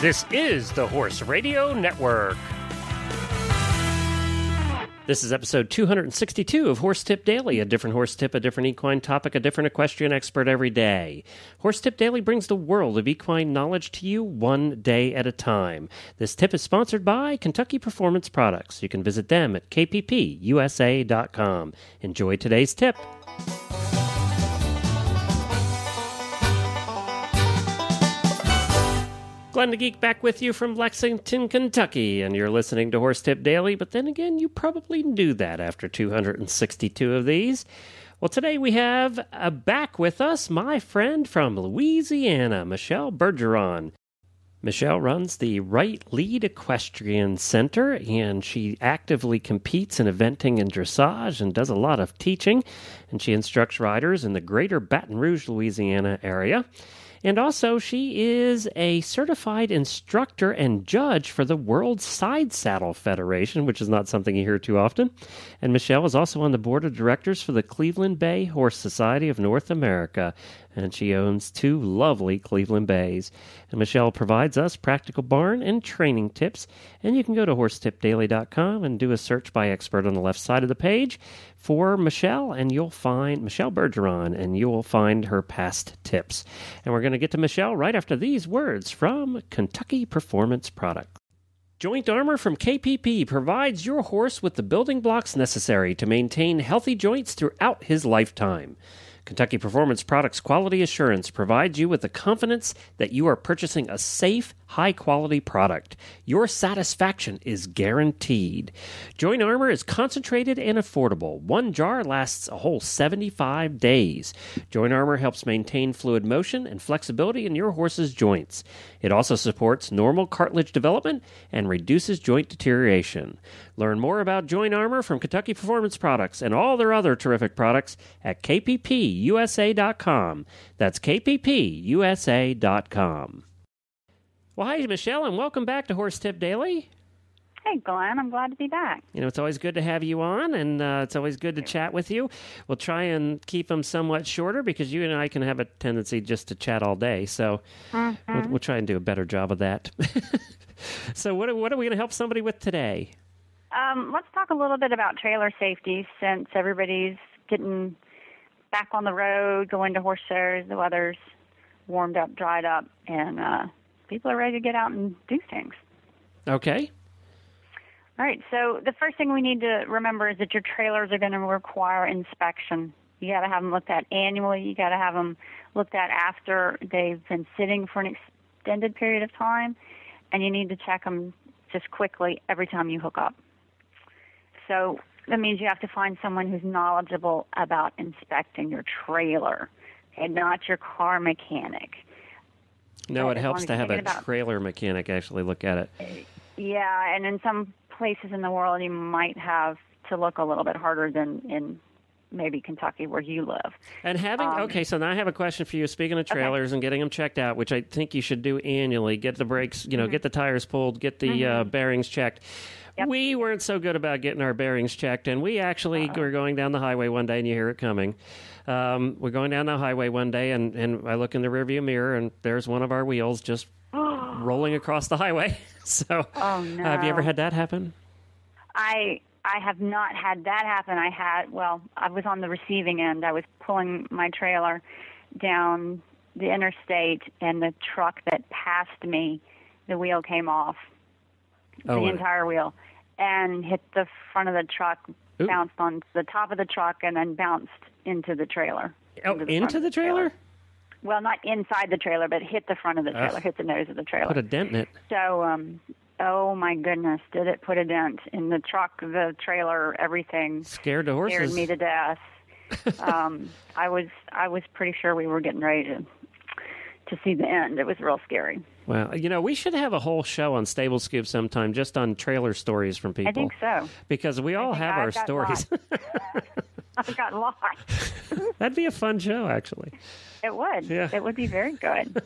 This is the Horse Radio Network. This is episode 262 of Horse Tip Daily, a different horse tip, a different equine topic, a different equestrian expert every day. Horse Tip Daily brings the world of equine knowledge to you one day at a time. This tip is sponsored by Kentucky Performance Products. You can visit them at kppusa.com. Enjoy today's tip. Glenn the Geek back with you from Lexington, Kentucky, and you're listening to Horse Tip Daily, but then again, you probably knew that after 262 of these. Well, today we have back with us my friend from Louisiana, Michelle Bergeron. Michelle runs the Right Lead Equestrian Center, and she actively competes in eventing and dressage and does a lot of teaching, and she instructs riders in the greater Baton Rouge, Louisiana area. And also, she is a certified instructor and judge for the World Side Saddle Federation, which is not something you hear too often. And Michelle is also on the board of directors for the Cleveland Bay Horse Society of North America, and she owns 2 lovely Cleveland Bays. And Michelle provides us practical barn and training tips, and you can go to horsetipdaily.com and do a search by expert on the left side of the page for Michelle, and you'll find Michelle Bergeron, and you will find her past tips. And we're going to get to Michelle right after these words from Kentucky Performance Products. Joint Armor from KPP provides your horse with the building blocks necessary to maintain healthy joints throughout his lifetime. Kentucky Performance Products Quality Assurance provides you with the confidence that you are purchasing a safe, high-quality product. Your satisfaction is guaranteed. Joint Armor is concentrated and affordable. 1 jar lasts a whole 75 days. Joint Armor helps maintain fluid motion and flexibility in your horse's joints. It also supports normal cartilage development and reduces joint deterioration. Learn more about Joint Armor from Kentucky Performance Products and all their other terrific products at kppusa.com. That's kppusa.com. Well, hi, Michelle, and welcome back to Horse Tip Daily. Hey, Glenn. I'm glad to be back. You know, it's always good to have you on, and it's always good to chat with you. We'll try and keep them somewhat shorter because you and I can have a tendency just to chat all day, so we'll try and do a better job of that. So what are we going to help somebody with today? Let's talk a little bit about trailer safety since everybody's getting back on the road, going to horse shows, the weather's warmed up, dried up, and people are ready to get out and do things. Okay. All right, so the first thing we need to remember is that your trailers are going to require inspection. You got to have them looked at annually. You got to have them looked at after they've been sitting for an extended period of time, and you need to check them just quickly every time you hook up. So that means you have to find someone who's knowledgeable about inspecting your trailer and not your car mechanic. No, it helps to have a trailer mechanic actually look at it. Yeah, and in some places in the world you might have to look a little bit harder than in maybe Kentucky where you live. And having, okay, so now I have a question for you. Speaking of trailers and getting them checked out, which I think you should do annually, get the brakes, get the tires pulled, get the bearings checked. Yep. We weren't so good about getting our bearings checked, and we actually were going down the highway one day, and you hear it coming. We're going down the highway one day, and I look in the rearview mirror, and there's one of our wheels just rolling across the highway. So, no. Have you ever had that happen? I have not had that happen. I was on the receiving end. I was pulling my trailer down the interstate, and the truck that passed me, the wheel came off, the entire wheel, and hit the front of the truck, bounced on the top of the truck, and then bounced into the trailer. Into the trailer? Well, not inside the trailer, but hit the front of the trailer, hit the nose of the trailer. Put a dent in it. So, oh my goodness, did it put a dent in the truck, the trailer, everything. Scared the horses. Scared me to death. I was pretty sure we were getting ready to see the end. It was real scary. Well, we should have a whole show on Stable Scoop sometime just on trailer stories from people. I think so. Because we all have our stories. I've got lost. That'd be a fun show, actually. It would. Yeah. It would be very good.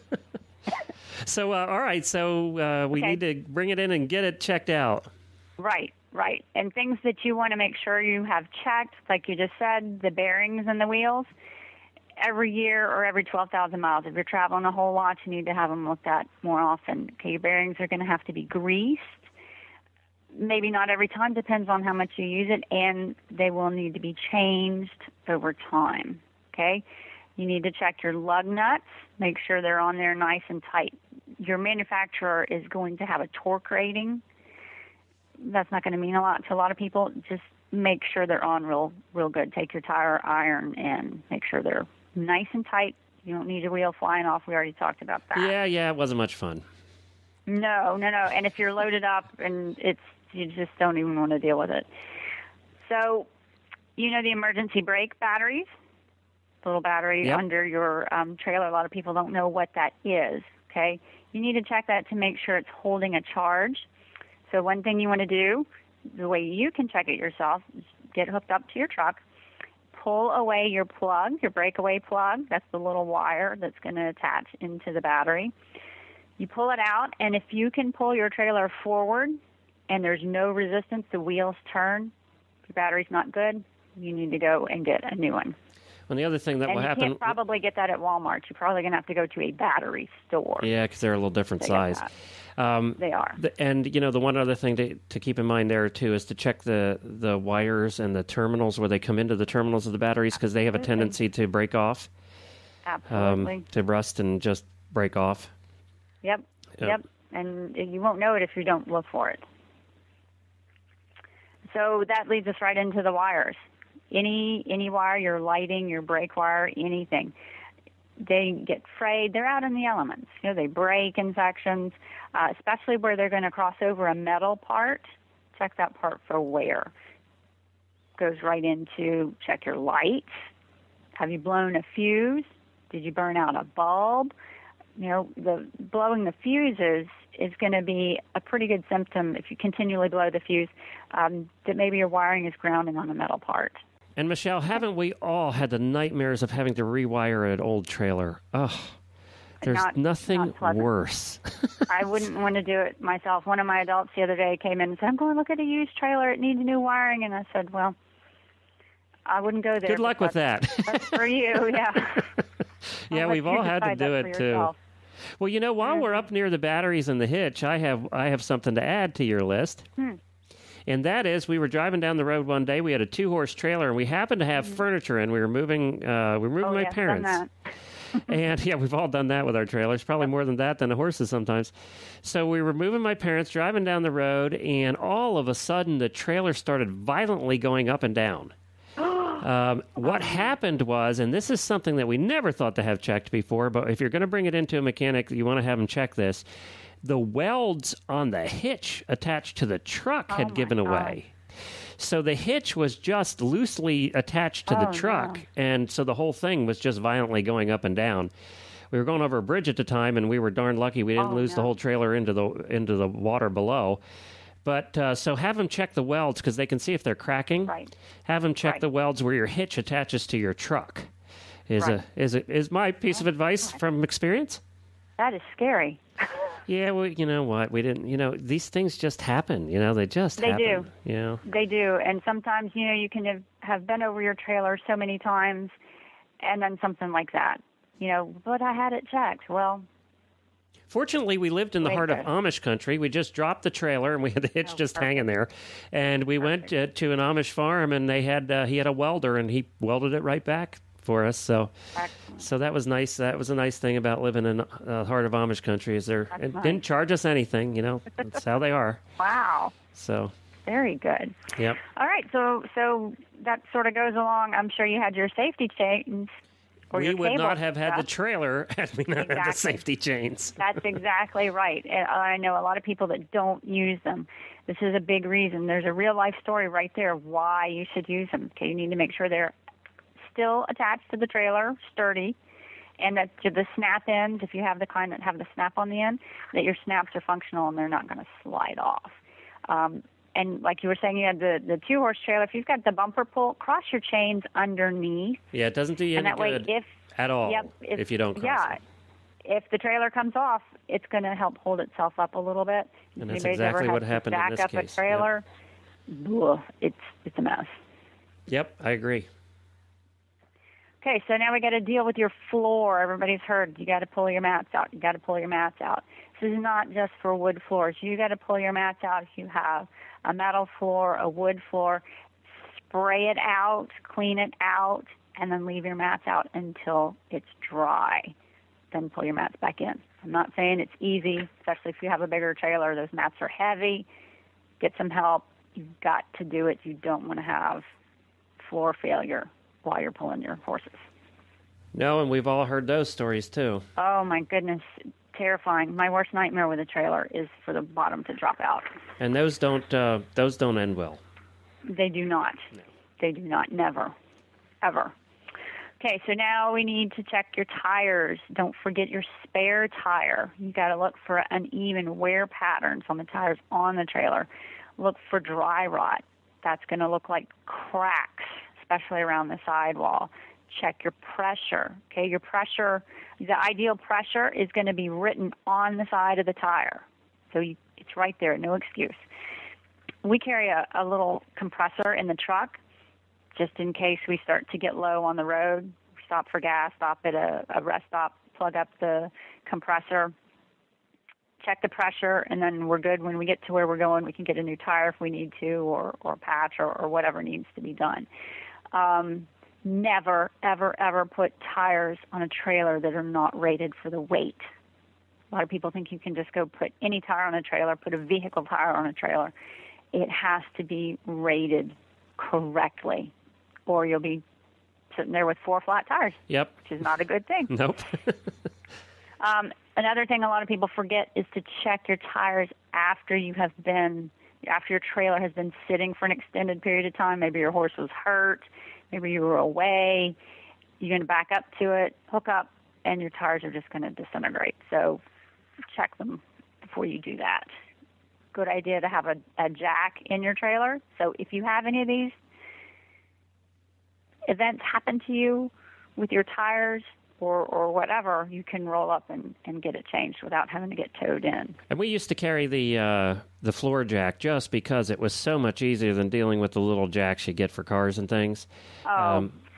So, all right. So we need to bring it in and get it checked out. Right. And things that you want to make sure you have checked, like you just said, the bearings and the wheels. every year or every 12,000 miles. If you're traveling a whole lot, you need to have them looked at more often. Okay, your bearings are going to have to be greased. Maybe not every time, depends on how much you use it, and they will need to be changed over time. Okay, you need to check your lug nuts, make sure they're on there nice and tight. Your manufacturer is going to have a torque rating. That's not going to mean a lot to a lot of people. Just make sure they're on real good. Take your tire iron and make sure they're nice and tight. You don't need a wheel flying off. We already talked about that. Yeah, it wasn't much fun. No. And if you're loaded up and you just don't even want to deal with it. So, the emergency brake batteries, little battery under your trailer. A lot of people don't know what that is. Okay, you need to check that to make sure it's holding a charge. So one thing you want to do, the way you can check it yourself, is get hooked up to your truck, pull away your plug, your breakaway plug. That's the little wire that's going to attach into the battery. You pull it out, and if you can pull your trailer forward and there's no resistance, the wheels turn, your battery's not good, you need to go and get a new one. And the other thing that will happen... you can't probably get that at Walmart. You're probably going to have to go to a battery store. Yeah, because they're a little different size. They are. And, the one other thing to keep in mind there, too, is to check the wires and the terminals where they come into the terminals of the batteries, because they have a tendency to break off. Absolutely. To rust and just break off. Yep. And you won't know it if you don't look for it. So that leads us right into the wires. Any wire, your lighting, your brake wire, anything. They get frayed. They're out in the elements. They break in sections, especially where they're going to cross over a metal part. Check that part for wear. Goes right into check your lights. Have you blown a fuse? Did you burn out a bulb? The blowing the fuses is going to be a pretty good symptom if you continually blow the fuse, that maybe your wiring is grounding on a metal part. And Michelle, haven't we all had the nightmares of having to rewire an old trailer? Oh, there's nothing worse. I wouldn't want to do it myself. One of my adults the other day came in and said, I'm going to look at a used trailer. It needs new wiring. And I said, well, I wouldn't go there. Good luck with that. That's for you, yeah. Yeah, we've all had to do it, too. Well, while we're up near the batteries and the hitch, I have something to add to your list. And that is, we were driving down the road one day. We had a 2-horse trailer, and we happened to have furniture, and we were moving my parents. Done that. And, we've all done that with our trailers, probably more than that than the horses sometimes. So we were moving my parents, driving down the road, and all of a sudden the trailer started violently going up and down. What happened was, and this is something that we never thought to have checked before, but if you're going to bring it into a mechanic, you want to have them check this. The welds on the hitch attached to the truck had given away. So the hitch was just loosely attached to the truck, and so the whole thing was just violently going up and down. We were going over a bridge at the time, and we were darn lucky we didn't lose the whole trailer into the water below. But so have them check the welds because they can see if they're cracking. Right. Have them check the welds where your hitch attaches to your truck. Is my piece of advice from experience? That is scary. Yeah, well, you know what? We didn't, these things just happen. They just happen. They do. They do. And sometimes, you can have been over your trailer so many times and then something like that. But I had it checked. Well, fortunately, we lived in the heart of Amish country. We just dropped the trailer, and we had the hitch hanging there. And we went to an Amish farm, and he had a welder, and he welded it right back for us. So that was nice. That was a nice thing about living in the heart of Amish country. Didn't charge us anything. That's how they are. Wow. So very good. Yep. All right. So that sort of goes along. I'm sure you had your safety chains. We would not have had the trailer had we not had the safety chains. That's exactly right. And I know a lot of people that don't use them. This is a big reason. There's a real life story right there why you should use them. Okay, you need to make sure they're still attached to the trailer, sturdy, and that to the snap ends, if you have the kind that have the snap on the end, that your snaps are functional and they're not going to slide off. And like you were saying, you had the 2-horse trailer. If you've got the bumper pull, cross your chains underneath. Yeah, it doesn't do you any good at all if you don't cross them. If the trailer comes off, it's going to help hold itself up a little bit. And that's exactly what happened in this case. Back up a trailer, it's a mess. Yep, I agree. Okay, so now we got to deal with your floor. Everybody's heard you got to pull your mats out. You got to pull your mats out. This is not just for wood floors. You got to pull your mats out if you have a metal floor, a wood floor. Spray it out, clean it out, and then leave your mats out until it's dry. Then pull your mats back in. I'm not saying it's easy, especially if you have a bigger trailer. Those mats are heavy. Get some help. You've got to do it. You don't want to have floor failure while you're pulling your horses. No, and we've all heard those stories too. Oh my goodness, terrifying. My worst nightmare with a trailer is for the bottom to drop out. And those don't end well. They do not. No. They do not. Never. Ever. Okay, so now we need to check your tires. Don't forget your spare tire. You got to look for uneven wear patterns on the tires on the trailer. Look for dry rot. That's going to look like cracks, especially around the sidewall. Check your pressure. Okay, your pressure, the ideal pressure is going to be written on the side of the tire. So it's right there, no excuse. We carry a little compressor in the truck just in case we start to get low on the road. We stop for gas, stop at a rest stop, plug up the compressor, check the pressure, and then we're good. When we get to where we're going, we can get a new tire if we need to, or patch, or whatever needs to be done. Never, ever, ever put tires on a trailer that are not rated for the weight. A lot of people think you can just go put any tire on a trailer, put a vehicle tire on a trailer. It has to be rated correctly, or you'll be sitting there with 4 flat tires. Yep. Which is not a good thing. Nope. Another thing a lot of people forget is to check your tires after your trailer has been sitting for an extended period of time. Maybe your horse was hurt, maybe you were away. You're going to back up to it, hook up, and your tires are just going to disintegrate. So check them before you do that. Good idea to have a jack in your trailer. So if you have any of these events happen to you with your tires or whatever, you can roll up and get it changed without having to get towed in. And we used to carry the floor jack just because it was so much easier than dealing with the little jacks you get for cars and things.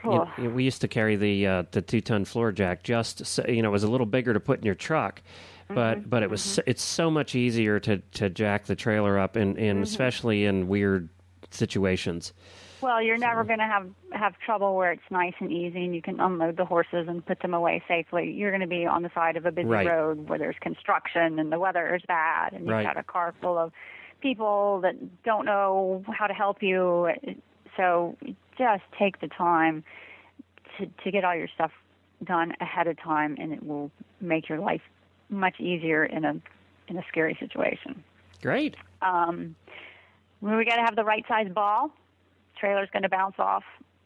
We used to carry the 2-ton floor jack just so, it was a little bigger to put in your truck. But it was it's so much easier to jack the trailer up, and especially in weird situations. Well, you're never going to have trouble where it's nice and easy and you can unload the horses and put them away safely. You're going to be on the side of a busy road where there's construction and the weather is bad, and you've got a car full of people that don't know how to help you. So just take the time to get all your stuff done ahead of time, and it will make your life much easier in a scary situation. Great. We got to have the right size ball. Trailer's going to bounce off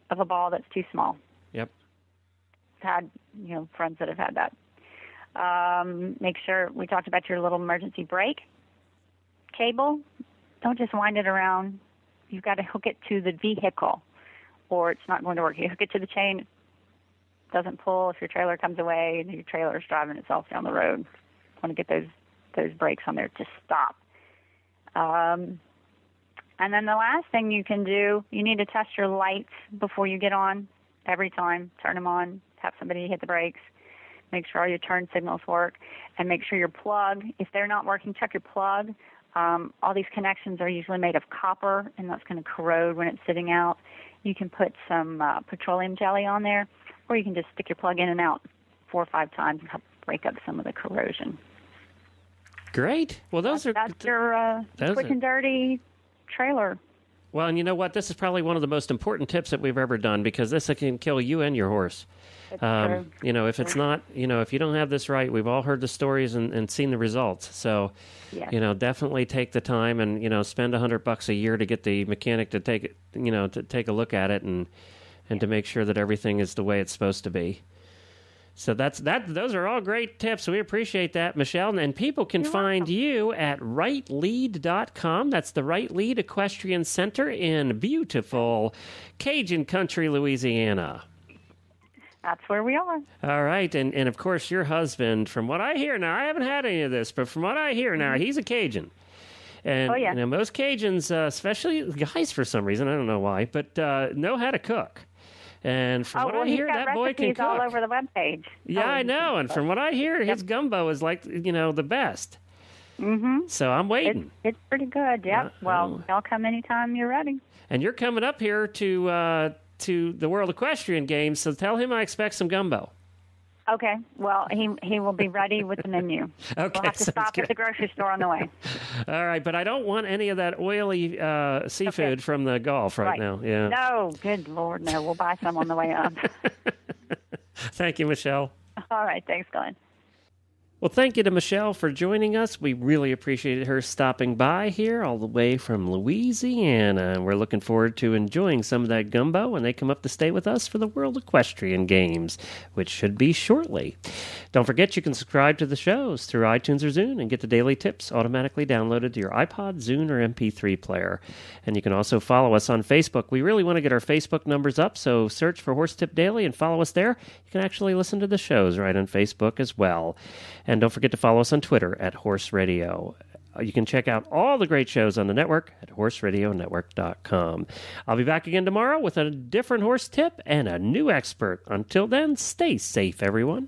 of a ball that's too small. Yep. I've had friends that have had that. Make sure we talked about your little emergency brake cable. Don't just wind it around. You've got to hook it to the vehicle, or it's not going to work. You hook it to the chain. It doesn't pull if your trailer comes away and your trailer is driving itself down the road. You want to get those brakes on there to stop. And then the last thing you can do, you need to test your lights before you get on every time. Turn them on, have somebody hit the brakes, make sure all your turn signals work, and make sure your plug, if they're not working, check your plug. All these connections are usually made of copper, and that's going to corrode when it's sitting out. You can put some petroleum jelly on there, or you can just stick your plug in and out 4 or 5 times and help break up some of the corrosion. Great. Well, that's your quick and dirty trailer. Well, and you know what? This is probably one of the most important tips that we've ever done, because this can kill you and your horse. It's true. If it's not, if you don't have this right, we've all heard the stories and seen the results. So, yes. Definitely take the time and, spend $100 a year to get the mechanic to take it, to take a look at it and to make sure that everything is the way it's supposed to be. So those are all great tips. We appreciate that, Michelle. And people can find you at rightlead.com. That's the Right Lead Equestrian Center in beautiful Cajun Country, Louisiana. That's where we are. All right. And of course, your husband, from what I hear now, I haven't had any of this, but from what I hear now, he's a Cajun. And most Cajuns, especially guys for some reason, I don't know why, but know how to cook. And from what I hear, he's got that boy can recipes cook. all over the webpage. Yeah, I know. And from what I hear, his gumbo is like, the best. Mm-hmm. So I'm waiting. It's pretty good. Yep. Well, y'all come anytime you're ready. And you're coming up here to the World Equestrian Games, so tell him I expect some gumbo. Okay. Well, he will be ready with the menu. Okay, we'll have to stop at the grocery store on the way. All right, but I don't want any of that oily seafood from the Gulf right now. Yeah. No, good Lord, no. We'll buy some on the way up. Thank you, Michelle. All right. Thanks, Glenn. Well, thank you to Michelle for joining us. We really appreciated her stopping by here all the way from Louisiana. We're looking forward to enjoying some of that gumbo when they come up to stay with us for the World Equestrian Games, which should be shortly. Don't forget you can subscribe to the shows through iTunes or Zune and get the daily tips automatically downloaded to your iPod, Zune, or MP3 player. And you can also follow us on Facebook. We really want to get our Facebook numbers up, so search for Horse Tip Daily and follow us there. You can actually listen to the shows right on Facebook as well. And don't forget to follow us on Twitter at Horse Radio. You can check out all the great shows on the network at horseradionetwork.com. I'll be back again tomorrow with a different horse tip and a new expert. Until then, stay safe, everyone.